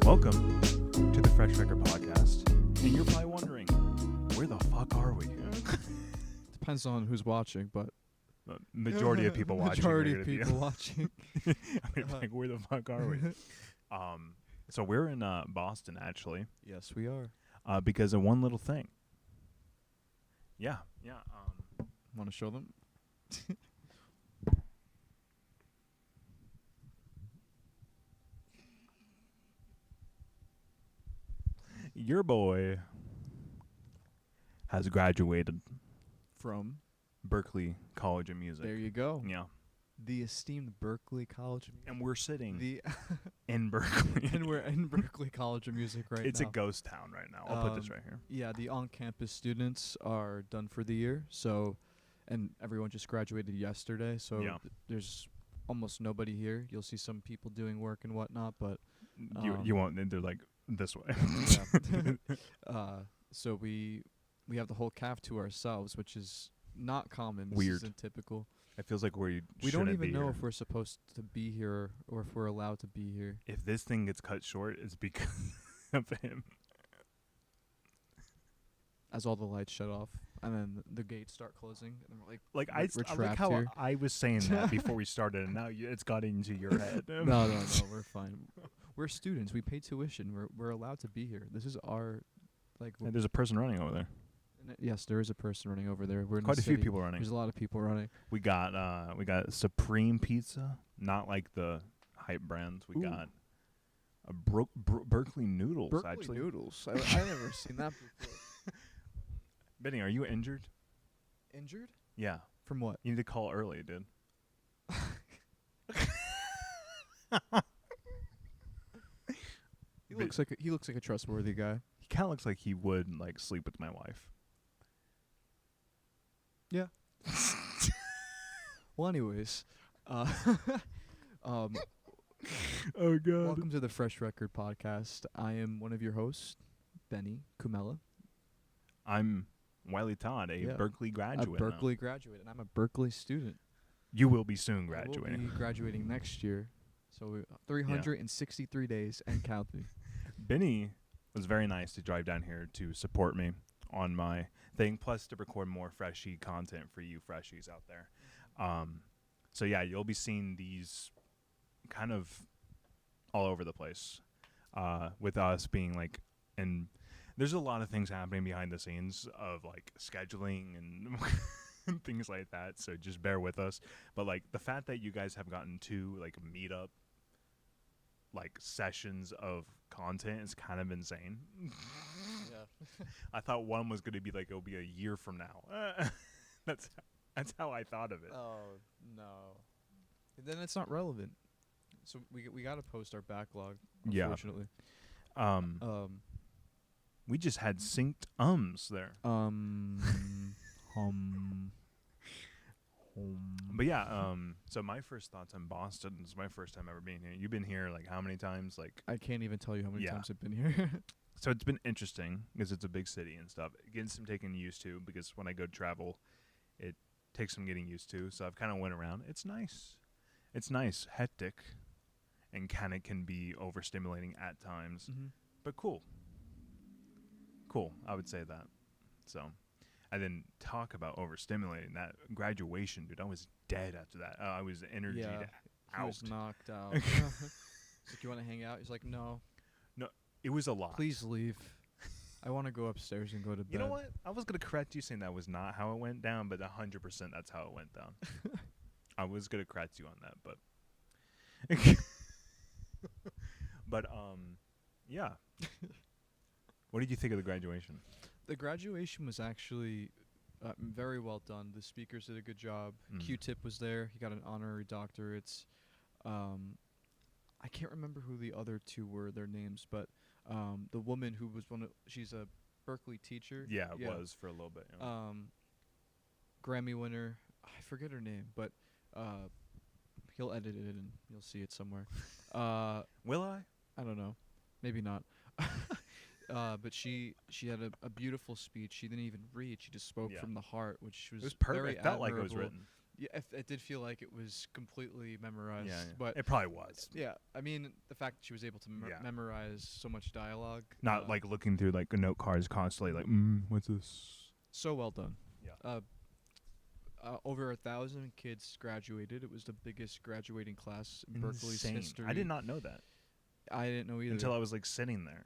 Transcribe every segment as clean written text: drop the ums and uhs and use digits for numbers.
Welcome to the Fresh Record Podcast. And you're probably wondering, where the fuck are we? Depends on who's watching, but The majority of people watching. Majority of people watching. I mean, like, where the fuck are we? So we're in Boston, actually, Yes, we are. because of one little thing. Yeah. Want to show them? Your boy has graduated From Berklee College of Music. there you go. Yeah. The esteemed Berklee College of Music. And we're sitting The in Berklee. and we're in Berklee College of Music right It's now. a ghost town right now. I'll put this right here. Yeah, the on-campus students are done for the year. So, and everyone just graduated yesterday. So Yeah. there's almost nobody here. You'll see some people doing work and whatnot, but You won't. They're like this way. yeah. So we have the whole caf to ourselves, which is not common. This Weird. isn't typical. It feels like we We don't even know here. if we're supposed to be here or if we're allowed to be here. If this thing gets cut short, it's because of him. As all the lights shut off and then the gates start closing, and we're like, Like we're I like trapped how here. I was saying that before we started, and now it's got into your head. no, we're fine. We're students. We pay tuition. We're allowed to be here. This is our like. Hey, there's a person running over there. Yes, there is a person running over there. We're in Quite the a few city. people running. There's a lot of people running. We got Supreme Pizza, not like the hype brands. We Ooh. got a Berklee Noodles. Berklee actually, noodles. I never seen that before. Benny, are you injured? Injured? Yeah. From what? You need to call early, dude. He looks like a trustworthy guy. He kind of looks like he would like sleep with my wife. Yeah. Well, anyways, Oh god. welcome to the Fresh Record Podcast. I am one of your hosts, Bennycumella, I'm Wileyktodd, a Yeah. Berklee a graduate. now. Berklee graduate, and I'm a Berklee student. You will be soon I graduating. will be graduating next year, so 363 days and counting. Benny was very nice to drive down here to support me on my thing, plus to record more freshy content for you freshies out there. So yeah, you'll be seeing these kind of all over the place, with us being like, and there's a lot of things happening behind the scenes of like scheduling and things like that. So just bear with us. But like the fact that you guys have gotten to like meetup, like sessions of content is kind of insane. Yeah. I thought one was going to be like, it'll be a year from now. That's how I thought of it. Oh no. Then it's not relevant. So we got to post our backlog. Yeah. Unfortunately. We just had synced there. But yeah, so my first thoughts on Boston is my first time ever being here. You've been here like how many times? Like, I can't even tell you how many Yeah. times I've been here. so it's been interesting because it's a big city and stuff. It gets some taking used to because when I go travel, it takes some getting used to. So I've kind of went around. It's nice. It's nice, hectic, and kind of can be overstimulating at times, but cool. Cool, I would say that. So, I didn't talk about overstimulating. That graduation, dude, I was dead after that. I was energied He out. was knocked out. He's like, you want to hang out? He's like, no. It was a lot. Please leave. I want to go upstairs and go to bed. You know what? I was going to correct you saying that was not how it went down, but 100% that's how it went down. I was going to correct you on that, but... but, yeah. What did you think of the graduation? The graduation was actually very well done. The speakers did a good job. Q-Tip was there. He got an honorary doctorate. I can't remember who the other two were, their names, but the woman who was she's a Berklee teacher. Yeah, it was for a little bit. Yeah. Grammy winner. I forget her name, but he'll edit it and you'll see it somewhere. Will I? I don't know. Maybe not. But she had a beautiful speech. She didn't even read. She just spoke from the heart, which was It was perfect. very It felt like it was admirable. written. Yeah, it did feel like it was completely memorized, Yeah, but it probably was. yeah, I mean the fact that she was able to Yeah. memorize so much dialogue, Not like looking through like note cards constantly, like, what's this? so well done. Yeah. Over 1,000 kids graduated. It was the biggest graduating class in Berklee's Insane. history. I did not know that I didn't know either. until I was like sitting there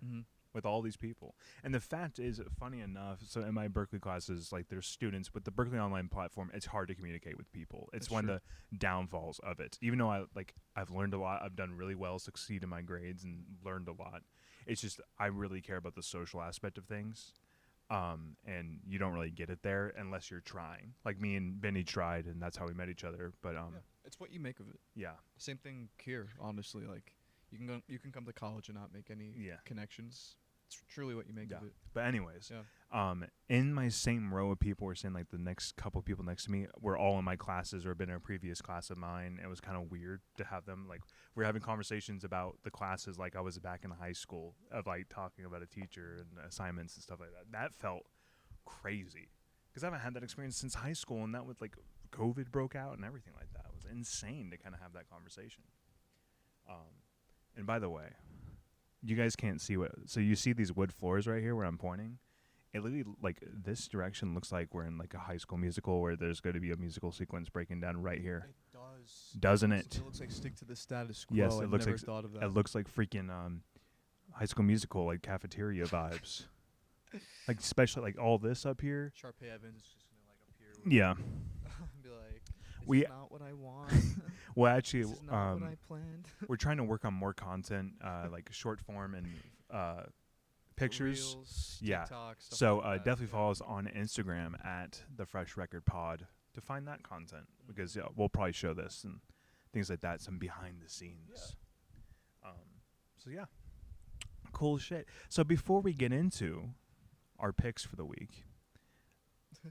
with all these people. And the fact is, funny enough, so in my Berklee classes, like there's students with the Berklee Online platform, it's hard to communicate with people. It's That's one true. of the downfalls of it. Even though I've learned a lot, I've done really well, succeed in my grades, and learned a lot. It's just I really care about the social aspect of things. And you don't really get it there unless you're trying. Like me and Benny tried, and that's how we met each other. But Yeah, it's what you make of it. yeah. Same thing here, honestly. Like you can come to college and not make any Yeah. connections. It's truly what you make Yeah. of it. But anyways, Yeah. in my same row of people, we're saying like the next couple of people next to me were all in my classes or been in a previous class of mine. It was kind of weird to have them like we're having conversations about the classes like I was back in high school of like talking about a teacher and assignments and stuff like that. That felt crazy because I haven't had that experience since high school, and that was like COVID broke out and everything like that. It was insane to kind of have that conversation. And by the way, you guys can't see so you see these wood floors right here where I'm pointing. It literally, like, this direction looks like we're in, like, a High School Musical where there's going to be a musical sequence breaking down right here. It does. Doesn't it? It looks like stick to the status quo. Yes, it I've looks never like thought of that. It looks like freaking High School Musical, like, cafeteria vibes. Like, especially, like, all this up here. Sharpay Evans is just gonna like appear. With Yeah. be like, this We- is not what I want. Well, actually, This is not what I planned. we're trying to work on more content, like, short form and pictures. Reels, Yeah. TikTok, stuff So like that. definitely Yeah. follow us on Instagram at the Fresh Record Pod to find that content because we'll probably show this and things like that, some behind the scenes. So yeah, cool shit. So before we get into our picks for the week,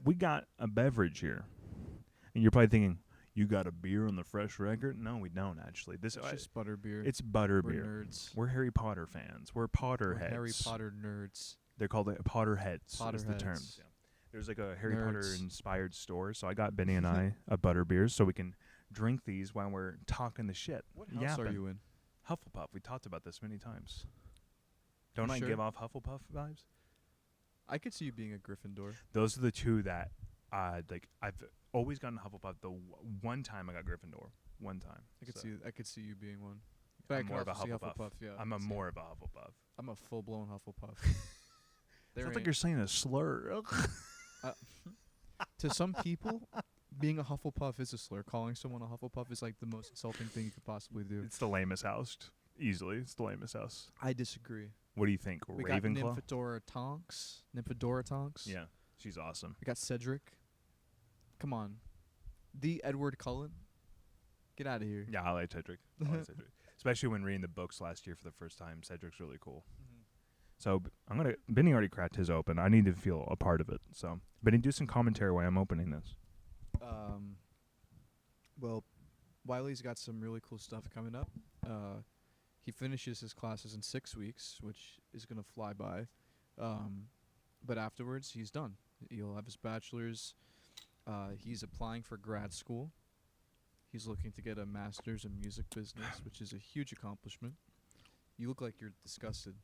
we got a beverage here, and you're probably thinking, "You got a beer on the Fresh Record?" No, we don't actually. This It's just butterbeer. it's butter We're beer. nerds. We're Harry Potter fans. We're Potterheads. We're Harry Potter nerds. They're called Potterheads. Is the term. Potterheads. Yeah. There's like a Harry Nerds. Potter inspired store, so I got Benny and I a butter beer so we can drink these while we're talking the shit. What house are you in? Hufflepuff. We talked about this many times. Don't You I sure? give off Hufflepuff vibes? I could see you being a Gryffindor. Those are the two that like I've always gotten Hufflepuff. The one time I got Gryffindor. One time. I could see you being one. But I I'm could more of a also see Hufflepuff. Yeah, I'm a same. more of a Hufflepuff. I'm a full blown Hufflepuff. Sounds like you're saying a slur. To some people, being a Hufflepuff is a slur. Calling someone a Hufflepuff is like the most insulting thing you could possibly do. It's the lamest house. Easily, it's the lamest house. I disagree. What do you think? We got Ravenclaw? Nymphadora Tonks. Yeah, she's awesome. We got Cedric. Come on. The Edward Cullen. Get out of here. Yeah, I like Cedric. I like Cedric. Especially when reading the books last year for the first time. Cedric's really cool. So Benny already cracked his open. I need to feel a part of it. So Benny, do some commentary while I'm opening this. Well, Wiley's got some really cool stuff coming up. He finishes his classes in 6 weeks, which is going to fly by. But afterwards, he's done. He'll have his bachelor's. He's applying for grad school. He's looking to get a master's in music business, which is a huge accomplishment. You look like you're disgusted.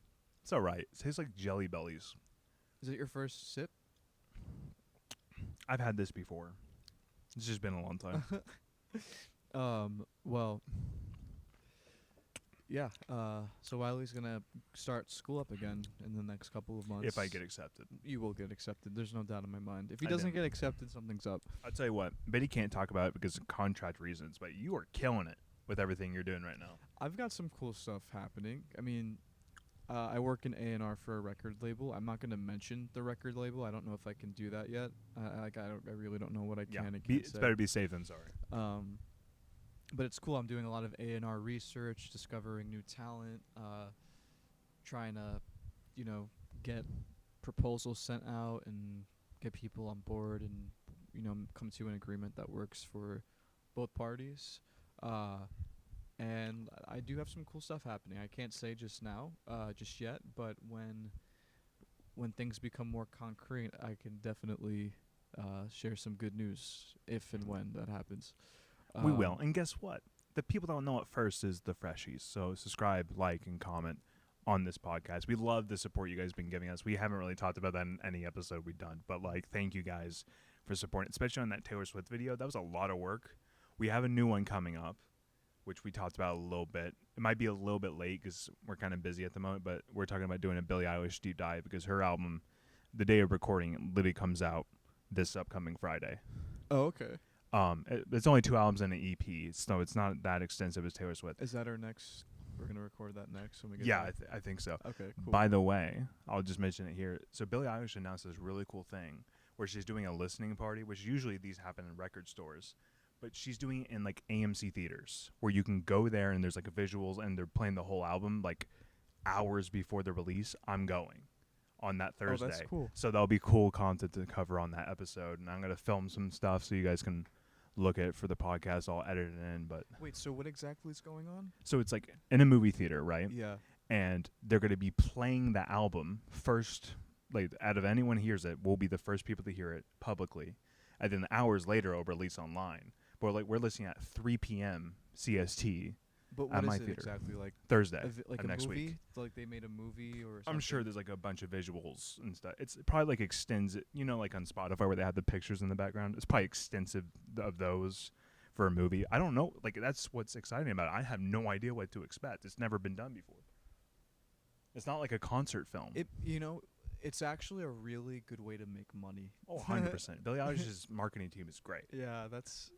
It's all right. It tastes like Jelly Bellies. Is it your first sip? I've had this before. It's just been a long time. Well, yeah. So Wiley's gonna start school up again in the next couple of months. If I get accepted. You will get accepted. There's no doubt in my mind. If he I doesn't know. get accepted, something's up. I'll tell you what. Benny can't talk about it because of contract reasons, but you are killing it with everything you're doing right now. I've got some cool stuff happening. I mean, I work in A&R for a record label. I'm not gonna mention the record label. I don't know if I can do that yet. I really don't know what I can and can't It's say. better be safe than sorry. But it's cool. I'm doing a lot of A&R research, discovering new talent, trying to, get proposals sent out and get people on board and, come to an agreement that works for both parties. And I do have some cool stuff happening. I can't say just yet, but when things become more concrete, I can definitely share some good news if and when that happens. We will. And guess what? The people that will know it first is the freshies. So subscribe, like, and comment on this podcast. We love the support you guys have been giving us. We haven't really talked about that in any episode we've done, but like, thank you guys for supporting, especially on that Taylor Swift video. That was a lot of work. We have a new one coming up, which we talked about a little bit. It might be a little bit late because we're kind of busy at the moment, but we're talking about doing a Billie Eilish deep dive because her album, the day of recording, literally comes out this upcoming Friday. Oh, okay. It's only 2 albums and an EP, so it's not that extensive as Taylor Swift. Is that our next? We're gonna record that next when we get. Yeah, back? I think so. Okay, cool. By the way, I'll just mention it here. So Billie Eilish announced this really cool thing where she's doing a listening party, which usually these happen in record stores, but she's doing it in like AMC theaters where you can go there and there's like visuals and they're playing the whole album like hours before the release. I'm going on that Thursday. Oh, that's cool. So that'll be cool content to cover on that episode, and I'm gonna film some stuff so you guys can look at it for the podcast. I'll edit it in, but Wait, so what exactly is going on? so it's like in a movie theater, right? Yeah. And they're going to be playing the album first. Like, out of anyone hears it, we'll be the first people to hear it publicly, and then hours later it'll release online. But like, we're listening at 3 p.m. CST But at what my is it theater. exactly like? Thursday Like of a next movie? week. Like they made a movie or something? I'm sure there's like a bunch of visuals and stuff. It's probably like extends it, you know, like on Spotify where they have the pictures in the background. It's probably extensive of those for a movie. I don't know. Like, that's what's exciting about it. I have no idea what to expect. It's never been done before. It's not like a concert film. It's actually a really good way to make money. Oh, 100%. Billie Eilish's marketing team is great. Yeah, that's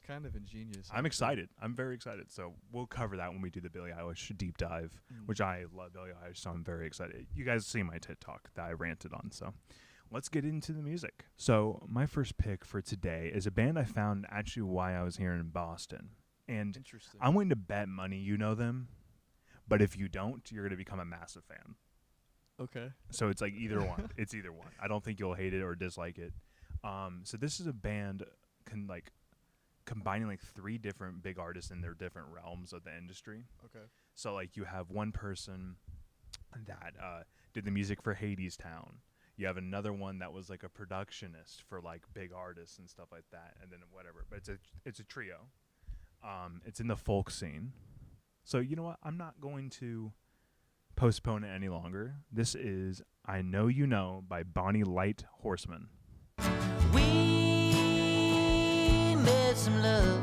kind of ingenious. I'm excited. I'm very excited. So we'll cover that when we do the Billie Eilish deep dive, which I love Billie Eilish, so I'm very excited. You guys see my TikTok that I ranted on, so let's get into the music. So my first pick for today is a band I found actually while I was here in Boston. And Interesting. I'm willing to bet money you know them, but if you don't, you're going to become a massive fan. Okay. So it's like either one. It's either one. I don't think you'll hate it or dislike it. So this is a band combining like 3 different big artists in their different realms of the industry. Okay. So like you have one person that did the music for Hades Town. You have another one that was like a productionist for like big artists and stuff like that, and then whatever. But it's a trio. It's in the folk scene. So you know what? I'm not going to postpone it any longer. This is I Know You Know by Bonnie Light Horseman. We made some love.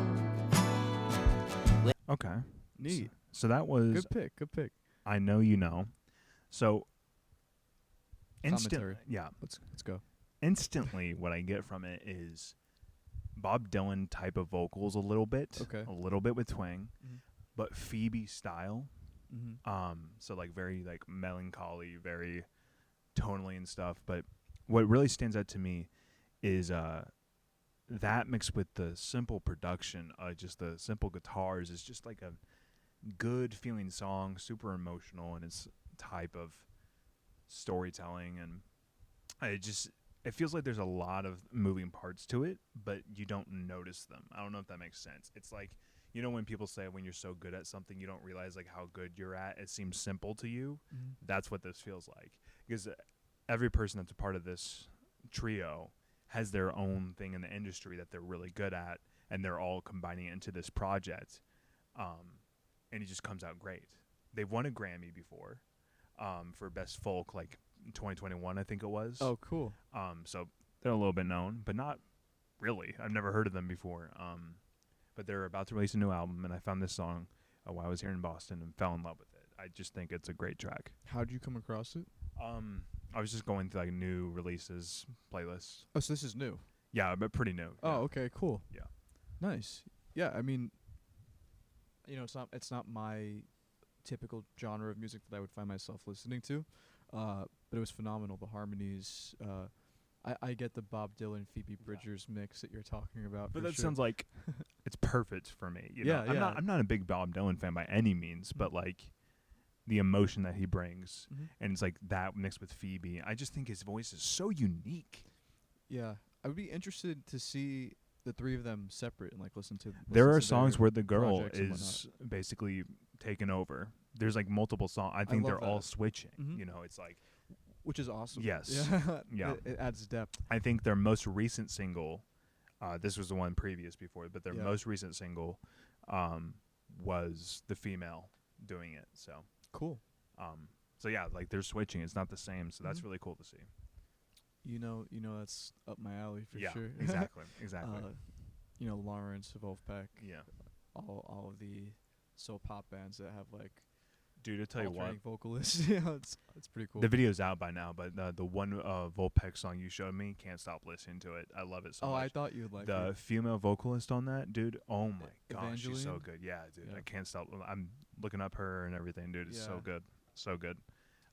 Okay. Neat. So that was Good pick. Good pick. I Know You Know. So Commentary. yeah. Let's go. Instantly what I get from it is Bob Dylan type of vocals a little bit. Okay. A little bit with twang, Mhm. but Phoebe style. Mm-hmm. So like very like melancholy, very tonally and stuff. But what really stands out to me is that mixed with the simple production, just the simple guitars, is just like a good feeling song, super emotional in its type of storytelling, and it feels like there's a lot of moving parts to it, but you don't notice them. I don't know if that makes sense. It's like, you know, when people say when you're so good at something, you don't realize like how good you're at. It seems simple to you. Mm-hmm. That's what this feels like, because every person that's a part of this trio has their own thing in the industry that they're really good at, and they're all combining it into this project, and it just comes out great. They've won a Grammy before for Best Folk, like in 2021, I think it was. Oh, cool. So they're a little bit known, but not really. I've never heard of them before. But they're about to release a new album, and I found this song while I was here in Boston and fell in love with it. I just think it's a great track. How'd you come across it? I was just going through like new releases playlists. Oh, so this is new. Yeah, but pretty new. Oh, yeah. okay, cool. Yeah. Nice. Yeah, I mean, it's not my typical genre of music that I would find myself listening to, but it was phenomenal. The harmonies. I get the Bob Dylan Phoebe Bridgers mix that you're talking about. But for that sure. sounds like it's perfect for me. You know? Yeah, yeah. I'm not a big Bob Dylan fan by any means, but like the emotion that he brings, and it's like that mixed with Phoebe. I just think his voice is so unique. Yeah, I would be interested to see the 3 of them separate and like listen to. There listen are to songs their where the girl projects and is basically taken over. There's like multiple songs. I think love they're all that. switching. Mhm. You know, it's like which is awesome. Yes. Yeah. Yeah. It adds depth. I think their most recent single, this was the one previous before, but their Yeah. most recent single was the female doing it. So, Cool. so yeah, like they're switching. It's not the same. So that's Mhm. really cool to see. You know that's up my alley for yeah, sure. exactly. Exactly. Lawrence, Wolfpack, yeah. all of the soul pop bands that have like Dude, to tell you what, alternating vocalists. Yeah, it's pretty cool. the video's out by now, but the one Volpec song you showed me, can't stop listening to it. I love it so oh, much. I thought you'd like The it. female vocalist on that, dude, oh my gosh, she's so Evangeline? good. Yeah, dude, Yeah. I can't stop. I'm looking up her and everything, dude. It's so Yeah. good. So good.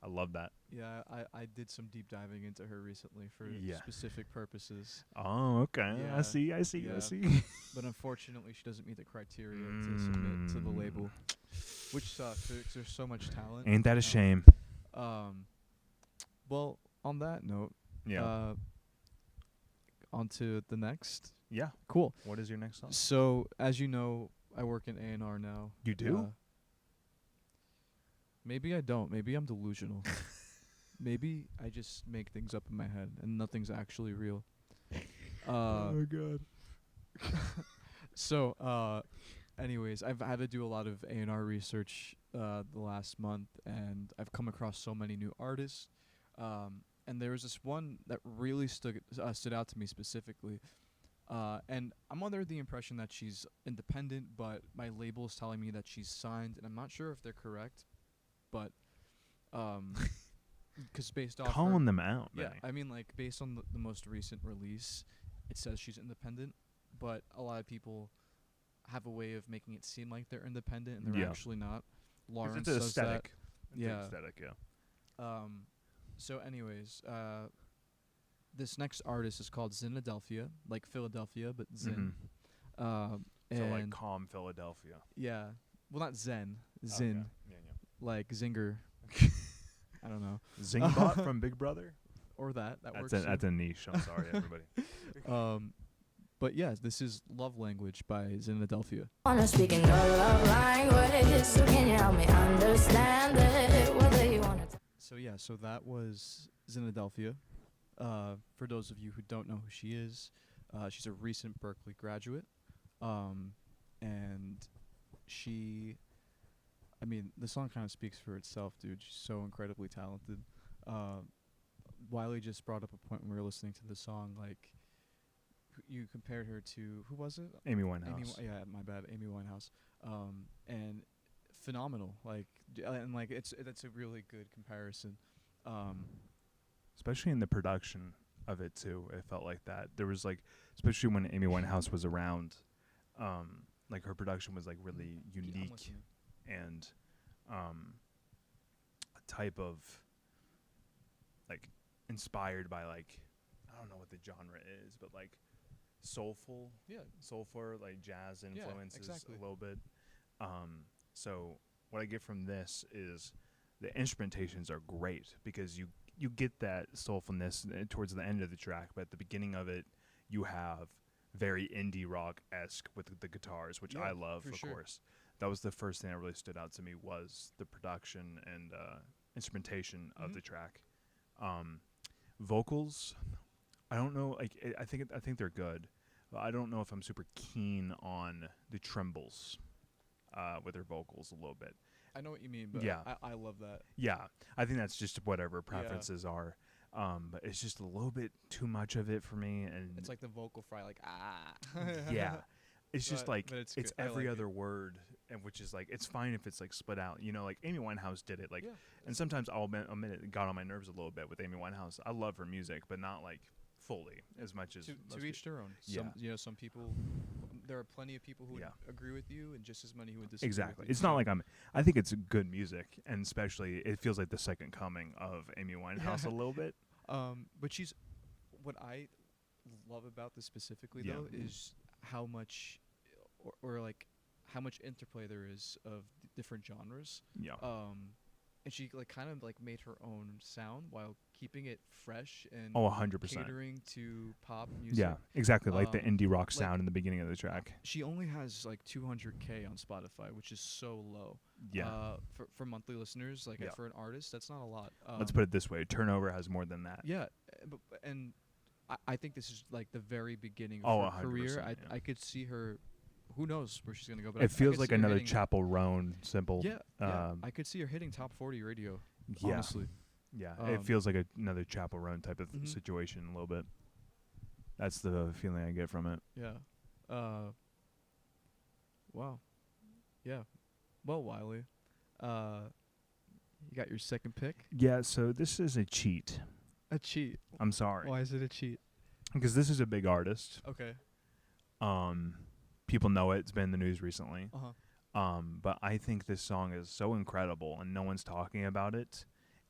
I love that. Yeah, I did some deep diving into her recently for Yeah. specific purposes. Oh, okay. Yeah. I see. I Yeah. see. But unfortunately, she doesn't meet the criteria to submit to the label, which sucks because there's so much talent. Ain't that a shame? Well, on that note, Yeah. on to the next. Yeah. Cool. What is your next song? So, as you know, I work in A&R now. You do? Maybe I don't. Maybe I'm delusional. Maybe I just make things up in my head and nothing's actually real. God. So, anyways, I've had to do a lot of A&R research the last month, and I've come across so many new artists. And there was this one that really stood out to me specifically. And I'm under the impression that she's independent, but my label is telling me that she's signed, and I'm not sure if they're correct. But, because based off Calling them out, yeah, Benny. I mean, like, based on the most recent release, it says she's independent, but a lot of people have a way of making it seem like they're independent, and they're Yeah. actually not. 'Cause Lawrence it's an does aesthetic. that. Yeah. Aesthetic, yeah. So anyways, this next artist is called Zinadelphia, like Philadelphia, but Zin. So And like calm Philadelphia. yeah, well, not Zen, Okay. Zin, Yeah, like Zinger. I don't know, yeah. Zingbot from Big Brother. or that works. That's a niche. I'm sorry, everybody. But yeah, this is Love Language by Zinadelphia. Wanna speak in your love language, so can you help me understand it? Whether you wanna So that was Zinadelphia. For those of you who don't know who she is, she's a recent Berklee graduate, and I mean, the song kind of speaks for itself, dude. She's so incredibly talented. Wiley just brought up a point when we were listening to the song, like, you compared her to, who was it? Amy Winehouse. Yeah, my bad, Amy Winehouse. And phenomenal, like, and like that's a really good comparison. Especially in the production of it too. It felt like that. There was like, especially when Amy Winehouse was around, like her production was like really Yeah, I'm unique listening. and a type of like inspired by like, I don't know what the genre is, but like soulful, like jazz influences exactly. a little bit. So what I get from this is the instrumentations are great because you get that soulfulness towards the end of the track, but at the beginning of it, you have very indie rock-esque with the guitars, which Yeah, I love, for of sure. course. That was the first thing that really stood out to me was the production and instrumentation of the track. Vocals, I don't know. Like I think they're good, but I don't know if I'm super keen on the trembles with their vocals a little bit. I know what you mean, but Yeah. I love that. Yeah, I think that's just whatever preferences are. But it's just a little bit too much of it for me, and It's like the vocal fry, like yeah, it's just But- like but it's it's good. I every like other word, and which is like it's fine if it's like split out. You know, like Amy Winehouse did it, like, Yeah. and sometimes I'll admit it got on my nerves a little bit with Amy Winehouse. I love her music, but not like fully as much as to most each their own. Yeah. Some people, there are plenty of people who would Yeah. agree with you, and just as many who would disagree. Exactly. With you. It's not like I think it's good music, and especially it feels like the second coming of Amy Winehouse a little bit. But what I love about this specifically Yeah. though is how much, or like how much interplay there is of different genres. Yeah. and she like kind of like made her own sound while keeping it fresh and Oh, 100%. catering to pop music. Yeah, exactly. Like the indie rock like- sound in the beginning of the track. She only has like 200K on Spotify, which is so low. Yeah. For monthly listeners, like Yeah. for an artist, that's not a lot. Let's put it this way: Turnover has more than that. Yeah, and I think this is like the very beginning Oh, of her career. 100%, yeah. I could see her. Who knows where she's gonna go? But It I feels could like see her another hitting- Chapel Roan simple. Yeah, I could see her hitting top 40 radio. Yeah. Honestly, Yeah, Um, it feels like another Chapel Roan type of Mhm. situation a little bit. That's the feeling I get from it. yeah. Wow. Yeah. Well, Wiley, you got your second pick. Yeah, so this is a cheat. A cheat. I'm sorry. Why is it a cheat? Because this is a big artist. Okay. People know it. It's been in the news recently. Uh-huh. But I think this song is so incredible and no one's talking about it.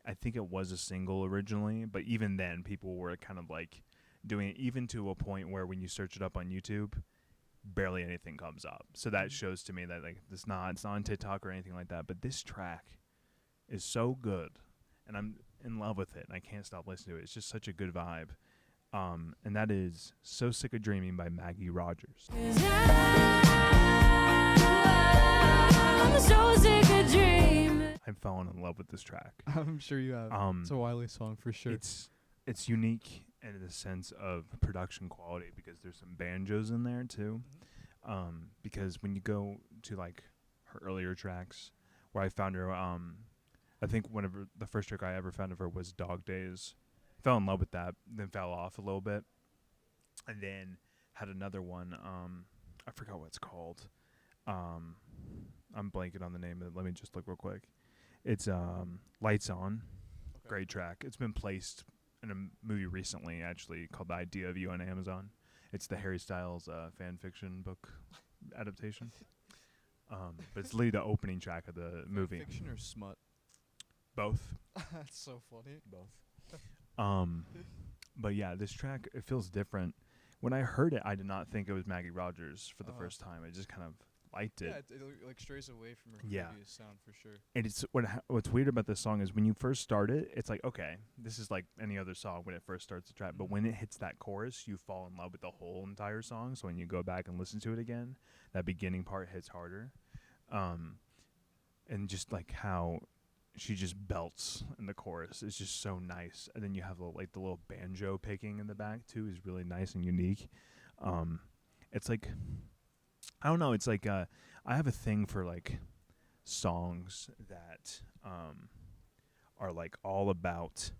I think it was a single originally, but even then people were kind of like doing it even to a point where when you search it up on YouTube, barely anything comes up. So that shows to me that like it's not on TikTok or anything like that. But this track is so good and I'm in love with it and I can't stop listening to it. It's just such a good vibe. And that is So Sick of Dreaming by Maggie Rogers. 'Cause I'm so sick of dreaming. I'm falling in love with this track. I'm sure you have. It's a Wiley song for sure. It's unique in the sense of production quality because there's some banjos in there too. Because when you go to like her earlier tracks, where I found her, I think whenever the first track I ever found of her was Dog Days. Fell in love with that, then fell off a little bit, and then had another one. I forgot what it's called. I'm blanking on the name of it. Let me just look real quick. It's Lights On. Okay. Great track. It's been placed in a movie recently, actually, called The Idea of You on Amazon. It's the Harry Styles fan fiction book adaptation. But it's literally the opening track of the movie. Fiction or smut? Both. That's so funny. Both. But yeah, this track, it feels different. When I heard it, I did not think it was Maggie Rogers for the first time. I just kind of liked it. Yeah, it like strays away from her Yeah. previous sound for sure. And it's what's weird about this song is when you first start it, it's like, okay, this is like any other song when it first starts the track. But when it hits that chorus, you fall in love with the whole entire song. So when you go back and listen to it again, that beginning part hits harder. And just like how she just belts in the chorus is just so nice. And then you have the little banjo picking in the back too is really nice and unique. It's like, I don't know. It's like I have a thing for like songs that are like all about,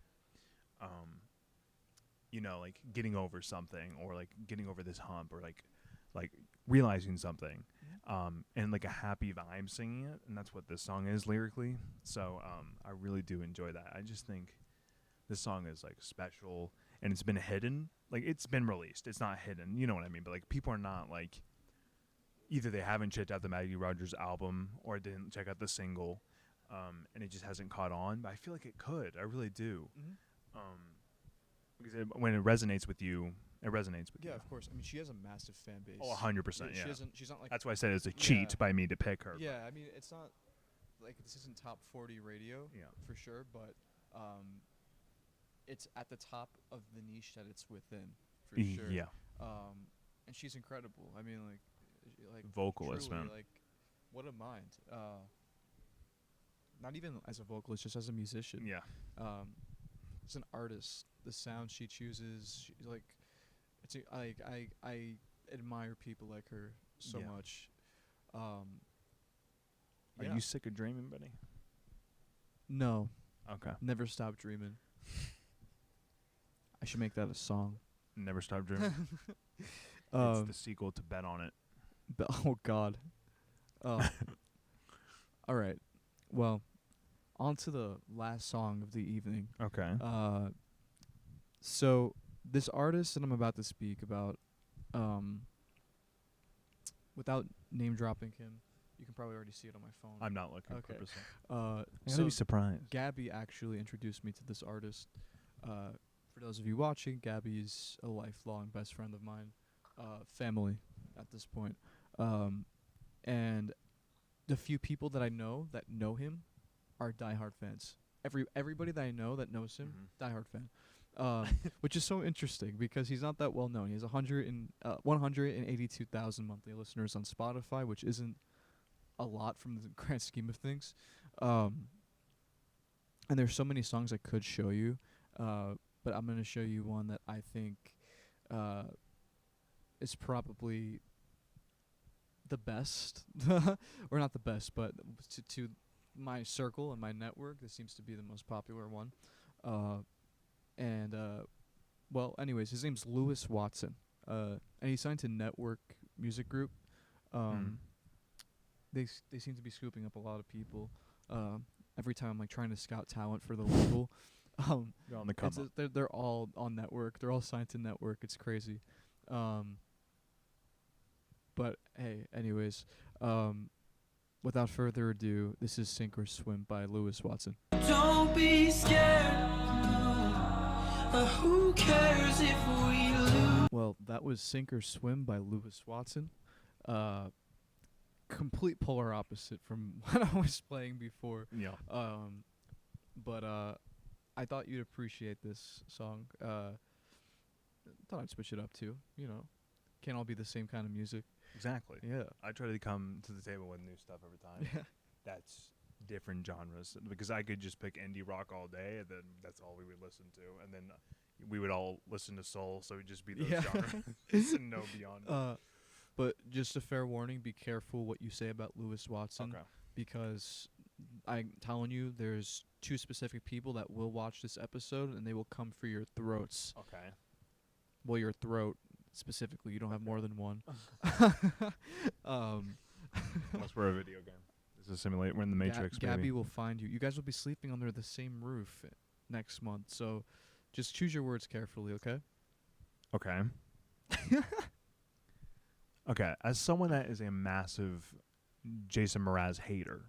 like getting over something or like getting over this hump or like realizing something, and like a happy vibe singing it, and that's what this song is lyrically. So I really do enjoy that. I just think this song is like special, and it's been hidden. Like it's been released. It's not hidden. You know what I mean? But like people are not like either they haven't checked out the Maggie Rogers album or didn't check out the single, and it just hasn't caught on. But I feel like it could. I really do. Because when it resonates with you, it resonates with you. Yeah, of course. I mean, she has a massive fan base. Oh, 100%. Yeah. She's not like. That's why I said it's a cheat by me to pick her. Yeah, I mean, it's not like this isn't top 40 radio. Yeah. For sure, but it's at the top of the niche that it's within. For sure. Yeah. And she's incredible. I mean, like Vocalist, truly, man. Like, what a mind. Not even as a vocalist, just as a musician. Yeah. As an artist, the sound she chooses, she's like, I admire people like her so Yeah. much. Are Yeah. you sick of dreaming, buddy? No, Okay. never stop dreaming. I should make that a song. Never stop dreaming. It's the sequel to Bet on It. Oh God. All right. Well, on to the last song of the evening. Okay. So this artist that I'm about to speak about, without name dropping him, you can probably already see it on my phone. I'm not looking. Okay. Purposely. Uh, I'm gonna be surprised. Gabby actually introduced me to this artist. For those of you watching, Gabby's a lifelong best friend of mine, family at this point. And the few people that I know that know him are diehard fans. Everybody that I know that knows him, Mhm. diehard fan. Which is so interesting because he's not that well known. He has 182,000 monthly listeners on Spotify, which isn't a lot from the grand scheme of things. And there's so many songs I could show you, but I'm gonna show you one that I think is probably the best, or not the best, but to my circle and my network, this seems to be the most popular one. Well, anyways, his name's Lewis Watson, and he's signed to Network Music Group. They seem to be scooping up a lot of people. Every time I'm like trying to scout talent for the label, They're on the come up. they're all on Network. They're all signed to Network. It's crazy. But hey, anyways, without further ado, this is Sink or Swim by Lewis Watson. Don't be scared. Who cares if we lose? Well, that was Sink or Swim by Lewis Watson. Complete polar opposite from what I was playing before. Yeah. But I thought you'd appreciate this song. Thought I'd switch it up too. You know, can't all be the same kind of music. Exactly. Yeah. I try to come to the table with new stuff every time. Yeah. That's different genres, because I could just pick indie rock all day, and then that's all we would listen to, and then we would all listen to soul, so it'd just be those genres and no beyond. But just a fair warning: be careful what you say about Lewis Watson, Okay. because I'm telling you, there's 2 specific people that will watch this episode, and they will come for your throats. Okay. Well, your throat specifically. You don't have more than one. Unless we're a video game. This is a simulate. We're in the Matrix, Gabby baby. will find you. You guys will be sleeping under the same roof next month, so just choose your words carefully, okay? Okay. Okay. As someone that is a massive Jason Mraz hater,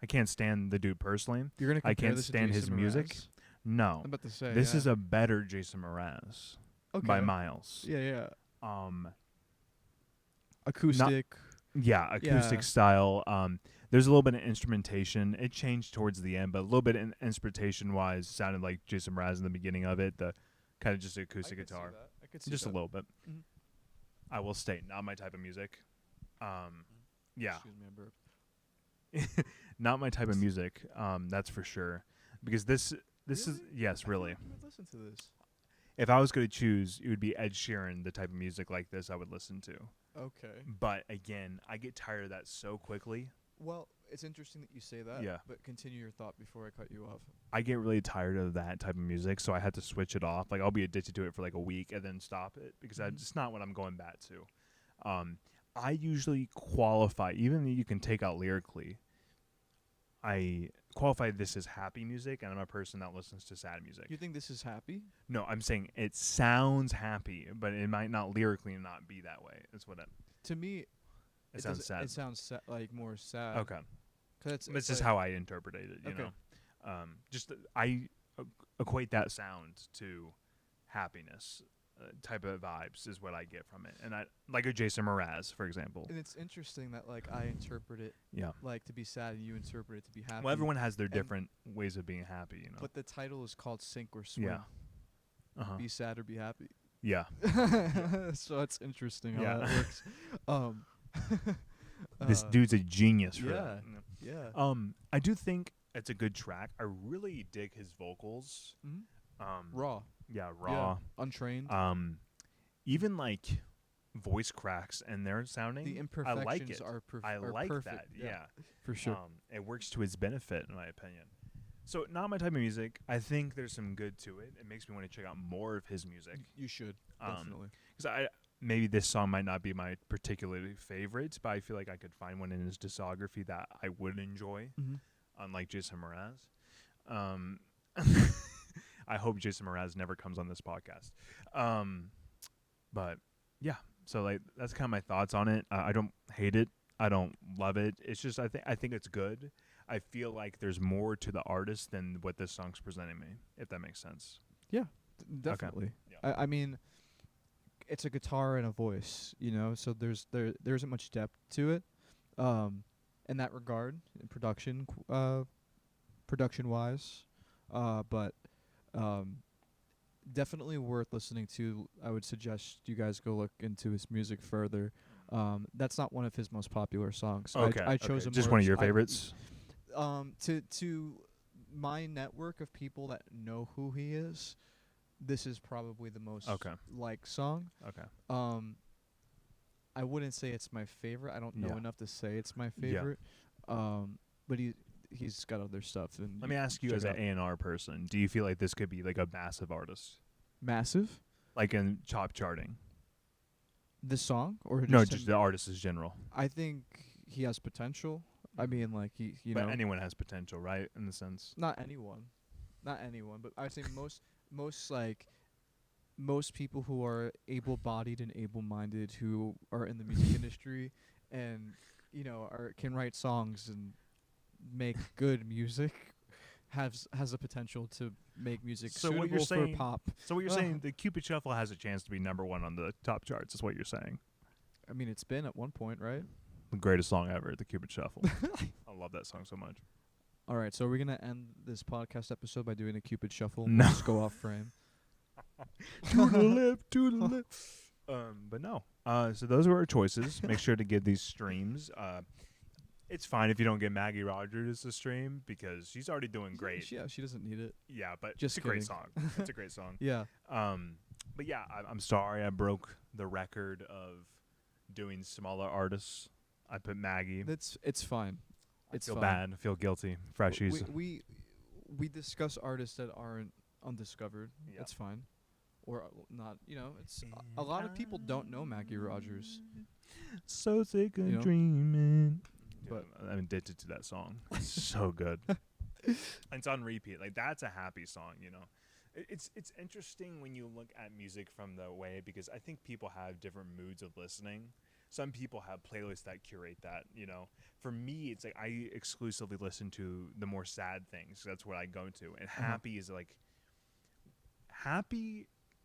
I can't stand the dude personally. You're gonna I compare can't this to stand his Jason music. Mraz? No. I'm about to say This yeah. is a better Jason Mraz by miles. Yeah. Um, Acoustic. yeah, acoustic Yeah. style. There's a little bit of instrumentation. It changed towards the end, but a little bit in instrumentation wise sounded like Jason Mraz in the beginning of it. The kind of just acoustic guitar, I could see just that. a little bit. Mhm. I will state, not my type of music. Yeah, Excuse me, I burped. not my type of music. That's for sure. Because this is yes, I really. feel like you would listen to this. If I was going to choose, it would be Ed Sheeran, the type of music like this I would listen to. Okay. But again, I get tired of that so quickly. Well, it's interesting that you say that. Yeah. But continue your thought before I cut you off. I get really tired of that type of music, so I had to switch it off. Like, I'll be addicted to it for like a week and then stop it, because that's just not what I'm going back to. I usually qualify, even though you can take out lyrically, I qualify this as happy music, and I'm a person that listens to sad music. You think this is happy? No, I'm saying it sounds happy, but it might not lyrically not be that way. That's what To me, it sounds sad. It sounds like more sad. Okay. Cause That's just how I interpreted it, you Okay. know. Just I equate that sound to happiness type of vibes is what I get from it. And I like a Jason Mraz, for example. And it's interesting that like I interpret it Yeah. like to be sad and you interpret it to be happy. Well, everyone has their different ways of being happy, you know. But the title is called Sink or Swim. yeah. Uh-huh. Be sad or be happy. Yeah. So it's interesting how Yeah. that works. This dude's a genius for yeah. that. Yeah. I do think it's a good track. I really dig his vocals. Raw. Yeah, raw. Yeah. Untrained. Even like voice cracks and their sounding. The I imperfections like it. are I like perfect. that. Yeah. For sure. It works to its benefit, in my opinion. So, not my type of music. I think there's some good to it. It makes me want to check out more of his music. You should definitely. Because maybe this song might not be my particularly favorite, but I feel like I could find one in his discography that I would enjoy, unlike Jason Mraz. I hope Jason Mraz never comes on this podcast. But yeah, so like that's kind of my thoughts on it. I don't hate it. I don't love it. It's just I think it's good. I feel like there's more to the artist than what this song's presenting me, if that makes sense. Yeah, definitely. Yeah. I mean, it's a guitar and a voice, you know, so there isn't much depth to it. in that regard, in production wise. But definitely worth listening to. I would suggest you guys go look into his music further. That's not one of his most popular songs. Okay. I chose a just more one of your favorites. To my network of people that know who he is, this is probably the most liked song. Okay. I wouldn't say it's my favorite. I don't know Yeah. enough to say it's my Yeah. favorite. But he's got other stuff. And Let me ask you, check as it an out. A&R person, do you feel like this could be like a massive artist, Massive. like in top charting? This song or No, just just him? the artist in general. I think he has potential. I mean, like you But know, anyone has potential, right? In the sense. not anyone, but I'd say most people who are able-bodied and able-minded who are in the music industry and can write songs and make good music has the potential to make music So what you're suitable saying- for pop. So what you're saying, the Cupid Shuffle has a chance to be #1 on the top charts. Is what you're saying? I mean, it's been at one point, right? The greatest song ever, the Cupid Shuffle. I love that song so much. All right, so we're gonna end this podcast episode by doing a Cupid shuffle. No. We'll just go off frame. To the left, to the left. But no. So those were our choices. Make sure to give these streams. It's fine if you don't get Maggie Rogers a stream because she's already doing great. She doesn't need it. Yeah, but Just it's a great kidding. song. It's a great song. Yeah. But yeah, I'm sorry I broke the record of doing smaller artists. I put Maggie. It's fine. I It's feel fine. bad. I feel guilty. Freshies. We discuss artists that aren't undiscovered. Yeah. It's fine. Or not, it's a lot of people don't know Maggie Rogers. So sick of You know? dreaming. But- But I'm addicted to that song. It's so good. It's on repeat. Like that's a happy song, It's interesting when you look at music from the way because I think people have different moods of listening. Some people have playlists that curate that, For me, it's like I exclusively listen to the more sad things. That's what I go to. And happy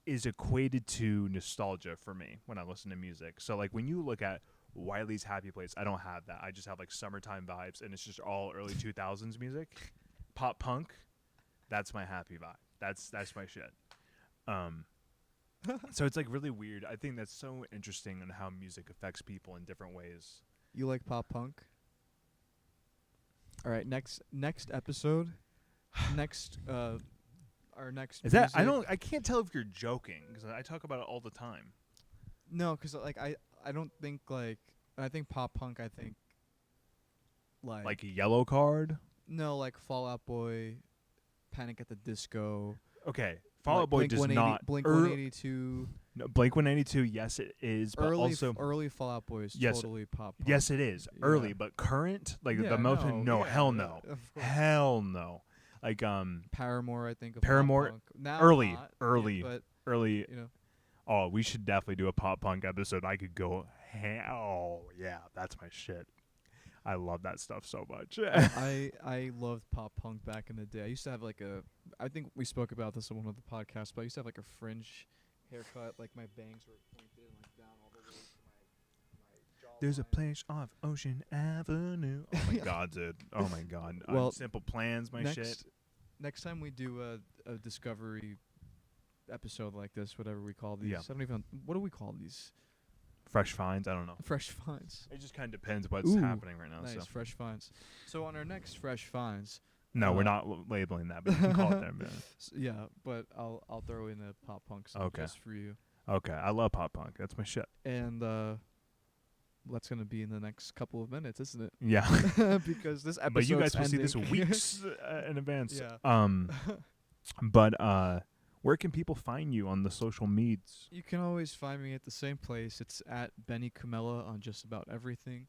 is equated to nostalgia for me when I listen to music. So like when you look at Wiley's Happy Place, I don't have that. I just have like summertime vibes and it's just all early 2000s music. Pop punk, that's my happy vibe. That's my shit. So it's like really weird. I think that's so interesting on how music affects people in different ways. You like pop punk? All right, next episode, our next Is that music- I can't tell if you're joking because I talk about it all the time. No, 'cause like I don't think like I think pop punk. I think Like a yellow card. no, like Fall Out Boy, Panic at the Disco. Okay, Fall Out Boy does not. Blink 182. No, Blink 182. Yes, it is, but also early Fall Out Boy is Yes, totally pop punk. yes, it is early, Yeah. but current like Yeah, the most. no, No, yeah, hell no, of course. hell no. Like Paramore, I think. Of Paramore, pop punk. Now early, not, early. but early. you know, Oh, we should definitely do a pop punk episode. I could go. Hell yeah, that's my shit. I love that stuff so much. I loved pop punk back in the day. I used to have like I think we spoke about this on one of the podcasts, but I used to have like a fringe haircut, like my bangs were pointed and like down all the way to my jawline. There's a place off Ocean Avenue. Oh my god, dude. Oh my god. Well, Simple Plans, my shit. Next time we do a discovery episode like this, whatever we call these. Yeah. I don't even. What do we call these? Fresh finds. I don't know. Fresh finds. It just kind of depends what's Ooh, happening right now. Nice, So fresh finds. So on our next fresh finds, no, we're not labeling that, but you can call it there. Man. yeah, but I'll throw in a pop punk song Okay. just for you. Okay, I love pop punk. That's my shit. And that's gonna be in the next couple of minutes, isn't it? Yeah. Because this episode. But you guys will see this weeks in advance. Yeah. But where can people find you on the social medias? You can always find me at the same place. It's at Bennycumella on just about everything.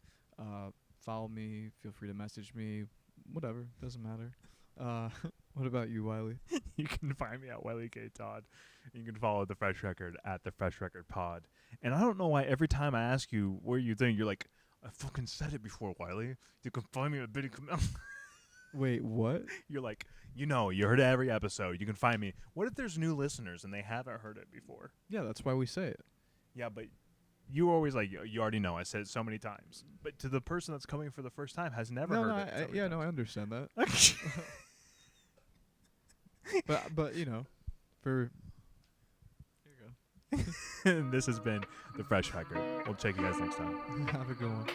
Follow me. Feel free to message me. Whatever. Doesn't matter. What about you, Wiley? You can find me at Wileyktodd. You can follow The Fresh Record at The Fresh Record Pod. And I don't know why every time I ask you where you think, you're like, I fucking said it before, Wiley. You can find me at Bennycumella. Wait, what? You're like, you heard it every episode. You can find me. What if there's new listeners and they haven't heard it before? Yeah, that's why we say it. Yeah, but you always like you already know. I said it so many times, but to the person that's coming for the first time has never No, heard no, it. so many yeah, no, I times. understand that. but you know, for here you And this has been the Fresh Record. We'll check you guys next time. go. Have a good one.